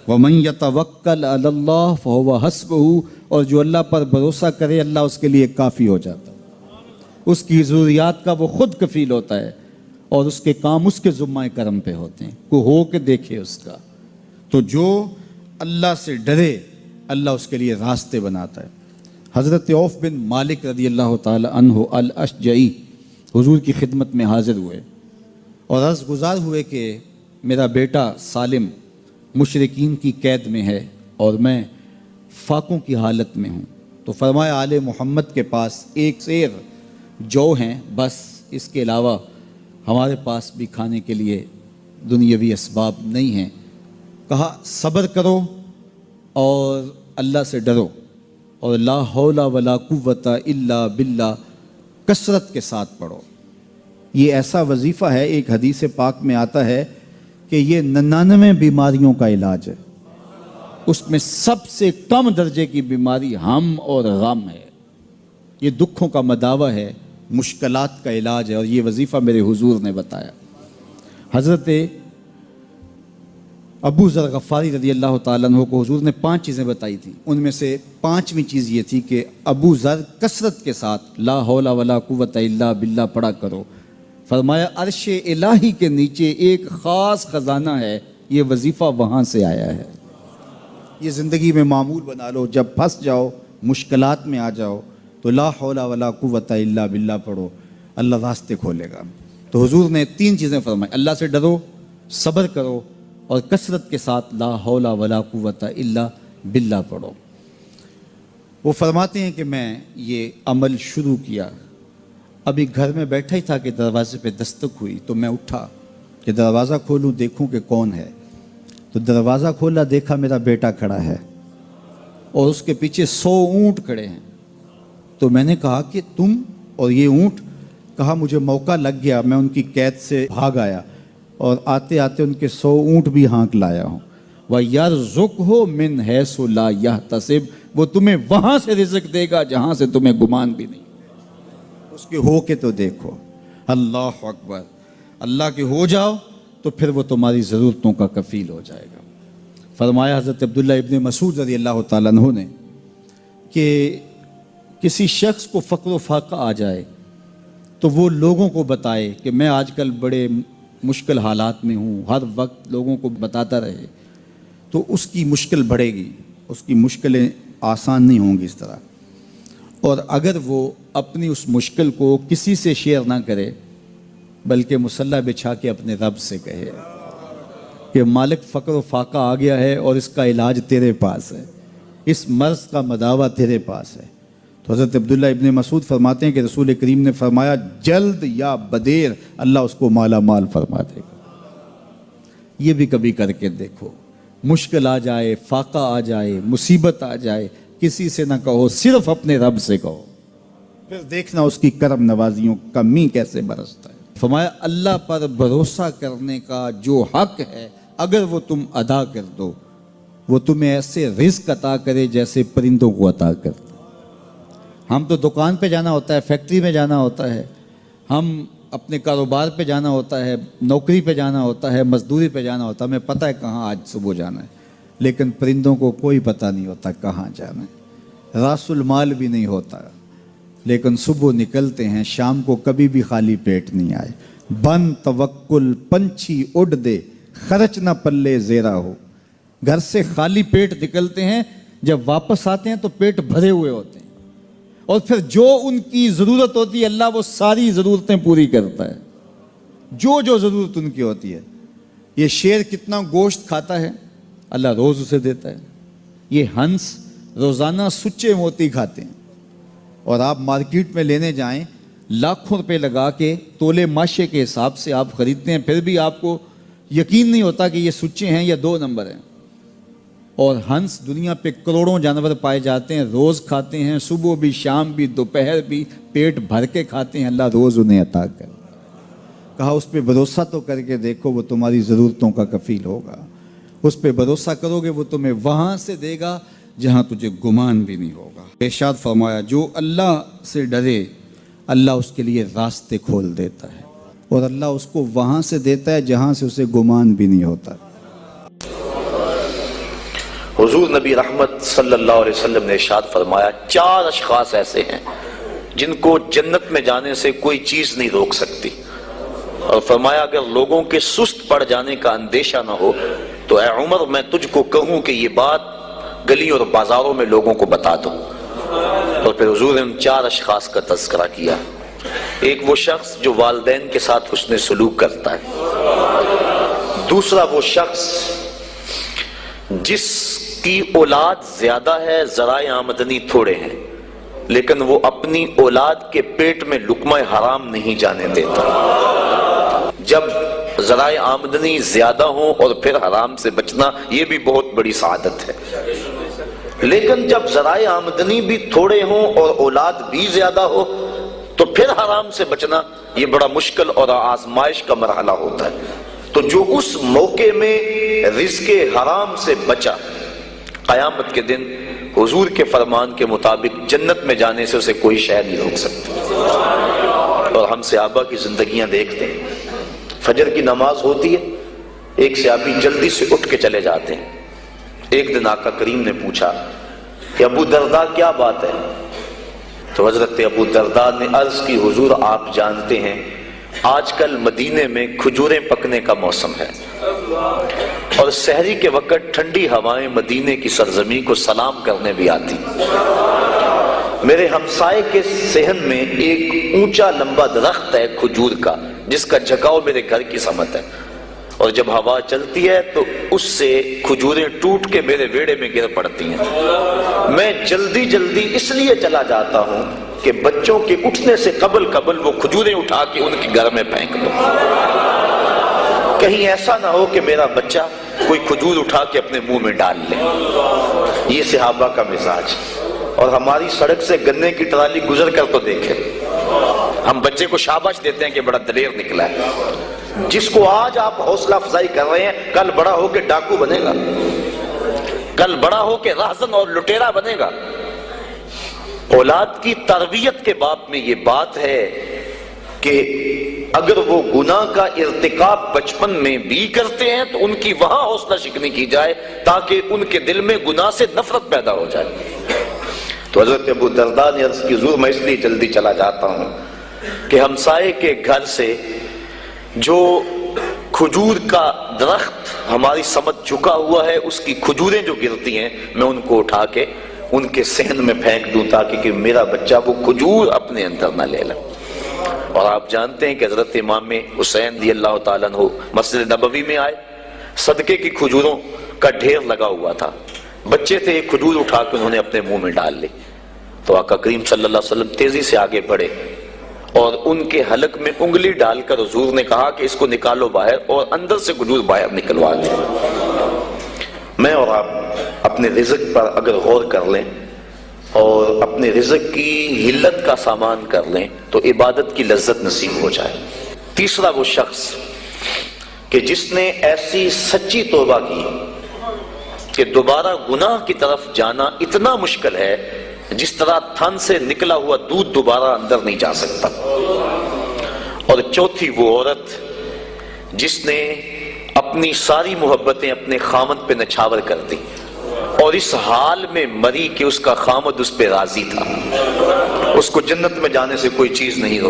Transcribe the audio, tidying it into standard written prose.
وَمَن يَتَوَكَّلْ عَلَى اللَّهِ فَهُوَ حَسْبُهُ، اور جو اللہ پر بھروسہ کرے اللہ اس کے لیے کافی ہو جاتا ہے، اس کی ضروریات کا وہ خود کفیل ہوتا ہے، اور اس کے کام اس کے ذمہ کرم پہ ہوتے ہیں، کو ہو کے دیکھے اس کا۔ تو جو اللہ سے ڈرے اللہ اس کے لیے راستے بناتا ہے۔ حضرت عوف بن مالک رضی اللہ تعالی عنہ الاشجعی حضور کی خدمت میں حاضر ہوئے اور عرض گزار ہوئے کہ میرا بیٹا سالم مشرکین کی قید میں ہے اور میں فاقوں کی حالت میں ہوں، تو فرمایا آل محمد کے پاس ایک سیر جو ہیں، بس اس کے علاوہ ہمارے پاس بھی کھانے کے لیے دنیاوی اسباب نہیں ہیں۔ کہا صبر کرو اور اللہ سے ڈرو، اور لا حول ولا قوت الا باللہ کثرت کے ساتھ پڑھو۔ یہ ایسا وظیفہ ہے، ایک حدیث پاک میں آتا ہے کہ یہ 99 بیماریوں کا علاج ہے، اس میں سب سے کم درجے کی بیماری ہم اور غم ہے، یہ دکھوں کا مداوع ہے، مشکلات کا علاج ہے، اور یہ وظیفہ میرے حضور نے بتایا۔ حضرت ابو ذر غفاری رضی اللہ تعالیٰ عنہ کو حضور نے 5 چیزیں بتائی تھیں، ان میں سے 5ویں چیز یہ تھی کہ ابو ذر کثرت کے ساتھ لا حول ولا قوت الا باللہ پڑھا کرو۔ فرمایا عرش الہی کے نیچے ایک خاص خزانہ ہے، یہ وظیفہ وہاں سے آیا ہے، یہ زندگی میں معمول بنا لو، جب پھنس جاؤ مشکلات میں آ جاؤ تو لا حول ولا قوت الا باللہ پڑھو، اللہ راستے کھولے گا۔ تو حضور نے 3 چیزیں فرمائی، اللہ سے ڈرو، صبر کرو، اور کثرت کے ساتھ لا حول ولا قوت الا باللہ پڑھو۔ وہ فرماتے ہیں کہ میں یہ عمل شروع کیا، ابھی گھر میں بیٹھا ہی تھا کہ دروازے پہ دستک ہوئی، تو میں اٹھا کہ دروازہ کھولوں دیکھوں کہ کون ہے، تو دروازہ کھولا، دیکھا میرا بیٹا کھڑا ہے اور اس کے پیچھے 100 اونٹ کھڑے ہیں۔ تو میں نے کہا کہ تم اور یہ اونٹ؟ کہا مجھے موقع لگ گیا، میں ان کی قید سے بھاگ آیا اور آتے آتے ان کے 100 اونٹ بھی ہانک لایا ہوں۔ وَيَرْزُقْهُ مِنْ حَيْثُ لَا يَحْتَسِبُ، وہ تمہیں وہاں سے رزق دے گا جہاں سے تمہیں گمان بھی نہیں، اس کے ہو کے تو دیکھو۔ اللہ اکبر، اللہ کے ہو جاؤ تو پھر وہ تمہاری ضرورتوں کا کفیل ہو جائے گا۔ فرمایا حضرت عبداللہ ابن مسعود رضی اللہ تعالیٰ عنہ نے کہ کسی شخص کو فقر و فاقہ آ جائے تو وہ لوگوں کو بتائے کہ میں آج کل بڑے مشکل حالات میں ہوں، ہر وقت لوگوں کو بتاتا رہے تو اس کی مشکل بڑھے گی، اس کی مشکلیں آسان نہیں ہوں گی اس طرح۔ اور اگر وہ اپنی اس مشکل کو کسی سے شیئر نہ کرے بلکہ مصلی بچھا کے اپنے رب سے کہے کہ مالک فقر و فاقہ آ گیا ہے اور اس کا علاج تیرے پاس ہے، اس مرض کا مداوع تیرے پاس ہے۔ تو حضرت عبداللہ ابن مسعود فرماتے ہیں کہ رسول کریم نے فرمایا جلد یا بدیر اللہ اس کو مالا مال فرما دے گا۔ یہ بھی کبھی کر کے دیکھو، مشکل آ جائے، فاقہ آ جائے، مصیبت آ جائے، کسی سے نہ کہو، صرف اپنے رب سے کہو، پھر دیکھنا اس کی کرم نوازیوں کا می کیسے برستا ہے۔ فرمایا اللہ پر بھروسہ کرنے کا جو حق ہے اگر وہ تم ادا کر دو، وہ تمہیں ایسے رزق عطا کرے جیسے پرندوں کو عطا کرتا۔ ہم تو دکان پہ جانا ہوتا ہے، فیکٹری میں جانا ہوتا ہے، ہم اپنے کاروبار پہ جانا ہوتا ہے، نوکری پہ جانا ہوتا ہے، مزدوری پہ جانا ہوتا ہے، ہمیں پتہ ہے کہاں آج صبح جانا ہے، لیکن پرندوں کو کوئی پتہ نہیں ہوتا کہاں جانا ہے، راس المال بھی نہیں ہوتا، لیکن صبح نکلتے ہیں، شام کو کبھی بھی خالی پیٹ نہیں آئے۔ بن توکل پنچھی اڑ دے، خرچ نہ پلے زیرا ہو۔ گھر سے خالی پیٹ نکلتے ہیں، جب واپس آتے ہیں تو پیٹ بھرے ہوئے ہوتے ہیں، اور پھر جو ان کی ضرورت ہوتی ہے اللہ وہ ساری ضرورتیں پوری کرتا ہے، جو ضرورت ان کی ہوتی ہے۔ یہ شیر کتنا گوشت کھاتا ہے اللہ روز اسے دیتا ہے، یہ ہنس روزانہ سچے موتی کھاتے ہیں، اور آپ مارکیٹ میں لینے جائیں لاکھوں روپے لگا کے تولے ماشے کے حساب سے آپ خریدتے ہیں، پھر بھی آپ کو یقین نہیں ہوتا کہ یہ سچے ہیں یا 2 نمبر ہیں۔ اور ہنس دنیا پہ کروڑوں جانور پائے جاتے ہیں، روز کھاتے ہیں، صبح بھی، شام بھی، دوپہر بھی، پیٹ بھر کے کھاتے ہیں، اللہ روز انہیں عطا کر۔ کہا اس پہ بھروسہ تو کر کے دیکھو، وہ تمہاری ضرورتوں کا کفیل ہوگا، اس پہ بھروسہ کرو گے وہ تمہیں وہاں سے دے گا جہاں تجھے گمان بھی نہیں ہوگا۔ ارشاد فرمایا جو اللہ سے ڈرے اللہ اس کے لیے راستے کھول دیتا ہے، اور اللہ اس کو وہاں سے دیتا ہے جہاں سے اسے گمان بھی نہیں ہوتا۔ حضور نبی رحمت صلی اللہ علیہ وسلم نے ارشاد فرمایا 4 اشخاص ایسے ہیں جن کو جنت میں جانے سے کوئی چیز نہیں روک سکتی، اور فرمایا اگر لوگوں کے سست پڑ جانے کا اندیشہ نہ ہو تو اے عمر میں تجھ کو کہوں کہ یہ بات گلی اور بازاروں میں لوگوں کو بتا دو۔ اور پھر حضور نے ان 4 اشخاص کا تذکرہ کیا۔ ایک وہ شخص جو والدین کے ساتھ حسن سلوک کرتا ہے، دوسرا وہ شخص جس کی اولاد زیادہ ہے ذرائع آمدنی تھوڑے ہیں لیکن وہ اپنی اولاد کے پیٹ میں لقمہ حرام نہیں جانے دیتا۔ جب ذرائع آمدنی زیادہ ہوں اور پھر حرام سے بچنا یہ بھی بہت بڑی سعادت ہے، لیکن جب ذرائع آمدنی بھی تھوڑے ہوں اور اولاد بھی زیادہ ہو تو پھر حرام سے بچنا یہ بڑا مشکل اور آزمائش کا مرحلہ ہوتا ہے۔ تو جو اس موقع میں رزق حرام سے بچا، قیامت کے دن حضور کے فرمان کے مطابق جنت میں جانے سے اسے کوئی شے نہیں روک سکتا۔ اور ہم صحابہ کی زندگیاں دیکھتے ہیں، فجر کی نماز ہوتی ہے، ایک صحابی جلدی سے اٹھ کے چلے جاتے ہیں۔ ایک دن آقا کریم نے پوچھا کہ ابو درداء کیا بات ہے؟ تو حضرت ابو درداء نے عرض کی حضور آپ جانتے ہیں آج کل مدینے میں کھجوریں پکنے کا موسم ہے اور سحری کے وقت ٹھنڈی ہوائیں مدینے کی سرزمین کو سلام کرنے بھی آتی۔ میرے ہمسائے کے صحن میں ایک اونچا لمبا درخت ہے کھجور کا جس کا جھکاؤ میرے گھر کی سمت ہے، اور جب ہوا چلتی ہے تو اس سے کھجوریں ٹوٹ کے میرے ویڑے میں گر پڑتی ہیں۔ میں جلدی جلدی اس لیے چلا جاتا ہوں کہ بچوں کے اٹھنے سے قبل وہ کھجوریں اٹھا کے ان کے گھر میں پھینک دو، کہیں ایسا نہ ہو کہ میرا بچہ کوئی کھجور اٹھا کے اپنے منہ میں ڈال لے۔ یہ صحابہ کا مزاج۔ اور ہماری سڑک سے گنے کی ٹرالی گزر کر تو دیکھیں، ہم بچے کو شاباش دیتے ہیں کہ بڑا دلیر نکلا ہے۔ جس کو آج آپ حوصلہ افزائی کر رہے ہیں کل بڑا ہو کے ڈاکو بنے گا، کل بڑا ہو کے راہزن اور لٹیرا بنے گا۔ اولاد کی تربیت کے باب میں یہ بات ہے کہ اگر وہ گناہ کا ارتکاب بچپن میں بھی کرتے ہیں تو ان کی وہاں حوصلہ شکنی کی جائے تاکہ ان کے دل میں گناہ سے نفرت پیدا ہو جائے۔ تو حضرت ابو درداء نے عرض کی حضور میں اس لیے جلدی چلا جاتا ہوں کہ ہمسائے کے گھر سے جو کھجور کا درخت ہماری سمت جھکا ہوا ہے اس کی کھجوریں جو گرتی ہیں میں ان کو اٹھا کے ان کے صحن میں پھینک دوں تاکہ کہ میرا بچہ وہ کھجور اپنے اندر نہ لے لے۔ اور آپ جانتے ہیں کہ حضرت امام حسین رضی اللہ تعالیٰ عنہ مسجد نبوی میں آئے، صدقے کی کھجوروں کا ڈھیر لگا ہوا تھا، بچے تھے، ایک کھجور اٹھا کے انہوں نے اپنے منہ میں ڈال لی۔ تو آقا کریم صلی اللہ علیہ وسلم تیزی سے آگے بڑھے اور ان کے حلق میں انگلی ڈال کر حضور نے کہا کہ اس کو نکالو باہر اور اندر سے کھجور باہر نکلوا دیں۔ میں اور آپ اپنے رزق پر اگر غور کر لیں اور اپنے رزق کی حلت کا سامان کر لیں تو عبادت کی لذت نصیب ہو جائے۔ تیسرا وہ شخص کہ جس نے ایسی سچی توبہ کی کہ دوبارہ گناہ کی طرف جانا اتنا مشکل ہے جس طرح تھن سے نکلا ہوا دودھ دوبارہ اندر نہیں جا سکتا۔ اور چوتھی وہ عورت جس نے اپنی ساری محبتیں اپنے خامد پہ نچھاور کر دی اور اس حال میں مری کہ اس کا خامد اس پہ راضی تھا، اس کو جنت میں جانے سے کوئی چیز نہیں روکی۔